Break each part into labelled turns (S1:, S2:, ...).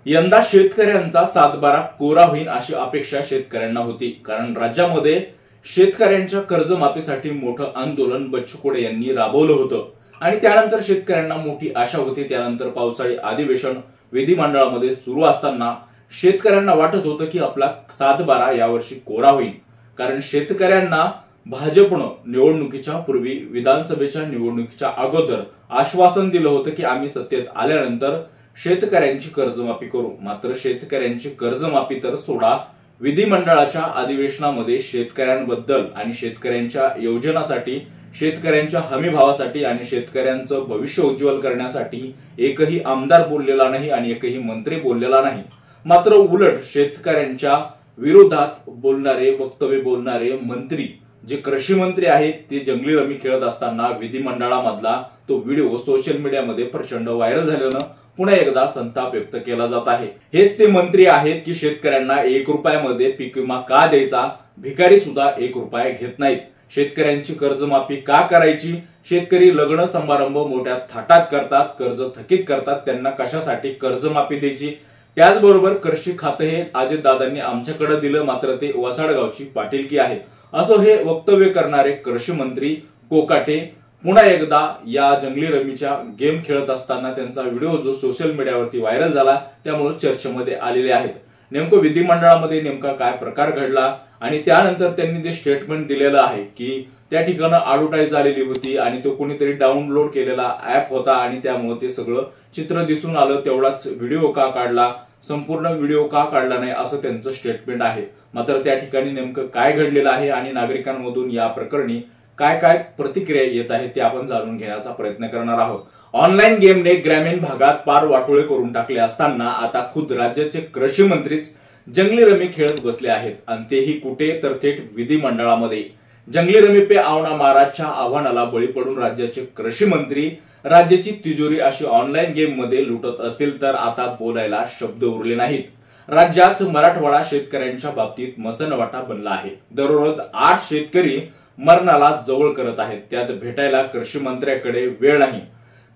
S1: यंदा शेतकऱ्यांचा सातबारा कोरा होईल अशी अपेक्षा शेतकऱ्यांना होती, कारण राज्यामध्ये शेतकऱ्यांच्या कर्जमाफीसाठी मोठं आंदोलन बच्चू कडू यांनी राबवलं होतं आणि त्यानंतर शेतकऱ्यांना मोठी आशा होती। त्यानंतर पावसाळी अधिवेशन विधिमंडळामध्ये सुरू असताना शेतकऱ्यांना वाटत होतं की आपला सातबारा यावर्षी कोरा होईल, कारण शेतकऱ्यांना भाजपनं निवडणुकीच्या पूर्वी विधानसभेच्या निवडणुकीच्या अगोदर आश्वासन दिलं होतं की आम्ही सत्तेत आल्यानंतर शेतकऱ्यांची कर्जमाफी करू। मात्र शेतकऱ्यांची कर्जमाफी तर सोडा, विधिमंडळाच्या अधिवेशनामध्ये शेतकऱ्यांबद्दल आणि शेतकऱ्यांच्या योजनासाठी, शेतकऱ्यांच्या हमी भावासाठी आणि शेतकऱ्यांचं भविष्य उज्ज्वल करण्यासाठी एकही आमदार बोललेला नाही आणि एकही मंत्री बोललेला नाही। मात्र उलट शेतकऱ्यांच्या विरोधात बोलणारे, वक्तव्य बोलणारे मंत्री, जे कृषी मंत्री आहेत, ते जंगली रमी खेळत असताना विधिमंडळामधला तो व्हिडिओ सोशल मीडियामध्ये प्रचंड व्हायरल झाल्यानं पुन्हा एकदा संताप व्यक्त केला जात आहे। हेच ते मंत्री आहेत की शेतकऱ्यांना 1 रुपयामध्ये पीक विमा का द्यायचा, भिकारी सुद्धा 1 रुपया घेत नाहीत। शेतकऱ्यांची कर्जमाफी का करायची, शेतकरी लग्न समारंभ मोठ्या थाटात करतात, कर्ज थकीत करतात, त्यांना कशासाठी कर्जमाफी द्यायची। त्याचबरोबर कृषी खातं हे अजितदादांनी आमच्याकडे दिलं, मात्र ते वसाडगावची पाटीलकी आहे, असं हे वक्तव्य करणारे कृषी मंत्री कोकाटे पुन्हा एकदा या जंगली रमीच्या गेम खेळत असताना त्यांचा व्हिडिओ जो सोशल मीडियावरती व्हायरल झाला त्यामुळे चर्चेमध्ये आलेले आहेत। नेमकं विधिमंडळामध्ये नेमका काय प्रकार घडला आणि त्यानंतर त्यांनी जे स्टेटमेंट दिलेलं आहे की त्या ठिकाणी ॲडव्हर्टाइज झालेली होती आणि तो कोणीतरी डाउनलोड केलेला ऍप होता आणि त्यामुळे ते सगळं चित्र दिसून आलं, तेवढाच व्हिडिओ का काढला, संपूर्ण व्हिडिओ का काढला नाही, असं त्यांचं स्टेटमेंट आहे। मात्र त्या ठिकाणी नेमकं काय घडलेलं आहे आणि नागरिकांमधून या प्रकरणी काय काय प्रतिक्रिया येत आहेत ते आपण जाणून घेण्याचा प्रयत्न करणार आहोत। ऑनलाईन गेमने ग्रामीण भागात पार वाटोळे करून टाकले असताना आता खुद राज्याचे कृषी मंत्रीच जंगली रमी खेळत बसले आहेत आणि तेही कुठे, तर थेट विधिमंडळामध्ये। जंगली रमी पे आवना महाराजच्या आव्हानाला बळी पडून राज्याचे कृषी मंत्री राज्याची तिजोरी अशी ऑनलाईन गेम मध्ये लुटत असतील तर आता बोलायला शब्द उरले नाहीत। राज्यात मराठवाडा शेतकऱ्यांच्या बाबतीत मसनवाटा बनला आहे। दररोज 8 शेतकरी मरणाला जवळ करत आहेत, त्यात भेटायला कृषी मंत्र्याकडे वेळ नाही।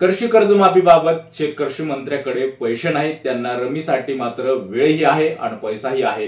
S1: कृषी कर्जमाफीबाबत कृषी मंत्र्याकडे पैसे नाहीत, त्यांना रमीसाठी मात्र वेळही आहे आणि पैसाही आहे।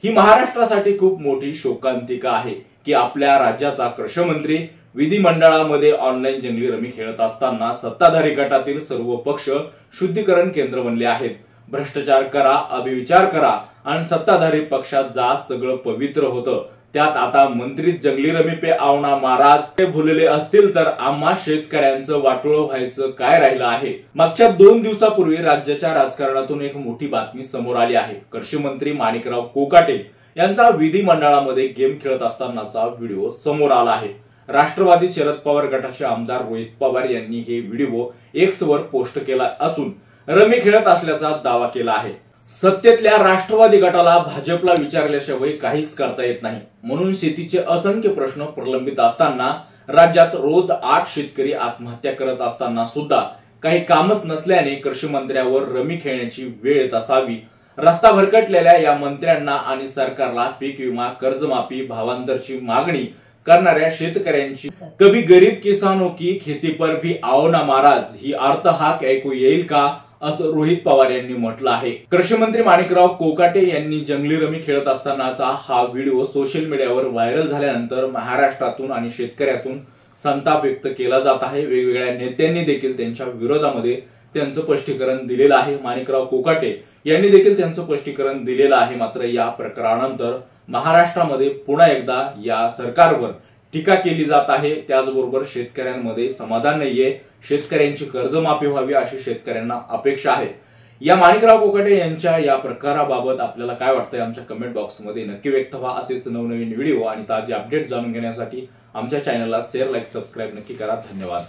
S1: ही महाराष्ट्रासाठी खूप मोठी शोकांतिका आहे की आपल्या राज्याचा कृषी मंत्री विधिमंडळामध्ये ऑनलाईन जंगली रमी खेळत असताना सत्ताधारी गटातील सर्व पक्ष शुद्धीकरण केंद्र बनले आहेत। भ्रष्टाचार करा, अभिविचार करा आणि सत्ताधारी पक्षात जा, सगळं पवित्र होतं। त्यात आता मंत्री जंगली रमी पे आवना महाराज ते भुलले असतील तर आम्हा शेतकऱ्यांचं वाटोळं व्हायचं काय राहिलं आहे। मागच्या 2 दिवसापूर्वी राज्याच्या राजकारणातून एक मोठी बातमी समोर आली आहे। कृषी मंत्री माणिकराव कोकाटे यांचा विधिमंडळामध्ये गेम खेळत असतानाचा व्हिडिओ समोर आला आहे। राष्ट्रवादी शरद पवार गटाचे आमदार रोहित पवार यांनी हे व्हिडिओ X वर पोस्ट केला असून रमी खेळत असल्याचा दावा केला आहे। सत्तेतल्या राष्ट्रवादी गटाला भाजपला विचारल्याशिवाय काहीच करता येत नाही, म्हणून शेतीचे असंख्य प्रश्न प्रलंबित असताना राज्यात रोज 8 शेतकरी आत्महत्या करत असताना सुद्धा काही कामच नसल्याने कृषी मंत्र्यावर रमी खेळण्याची वेळ येत असावी। रस्ता भरकटलेल्या या मंत्र्यांना आणि सरकारला पीक विमा, कर्जमाफी, भावांतरची मागणी करणाऱ्या शेतकऱ्यांची कभी गरीब किसानों की खेती पर भी आओ ना महाराज ही अर्थहाक ऐकू येईल का, असं रोहित पवार यांनी म्हटलं आहे। कृषी मंत्री माणिकराव कोकाटे यांनी जंगली रमी खेळत असतानाचा हा व्हिडिओ सोशल मीडियावर व्हायरल झाल्यानंतर महाराष्ट्रातून आणि शेतकऱ्यातून संताप व्यक्त केला जात आहे। वेगवेगळ्या नेत्यांनी देखील त्यांच्या विरोधामध्ये त्यांचं स्पष्टीकरण दिलेलं आहे। माणिकराव कोकाटे यांनी देखील त्यांचं स्पष्टीकरण दिलेलं आहे। मात्र या प्रकरणानंतर महाराष्ट्रामध्ये पुन्हा एकदा या सरकारवर टीका केली जात आहे। त्याचबरोबर शेतकऱ्यांमध्ये समाधान नाहीये, शेतकऱ्यांची कर्जमाफी व्हावी अशी शेतकऱ्यांना अपेक्षा आहे। या माणिकराव कोकाटे यांच्या या प्रकाराबाबत आपल्याला काय वाटतंय आमच्या कमेंट बॉक्समध्ये नक्की व्यक्त व्हा। असेच नवनवीन व्हिडिओ आणि ताजे अपडेट जाणून घेण्यासाठी आमच्या चॅनलला शेअर, लाईक, सबस्क्राईब नक्की करा। धन्यवाद।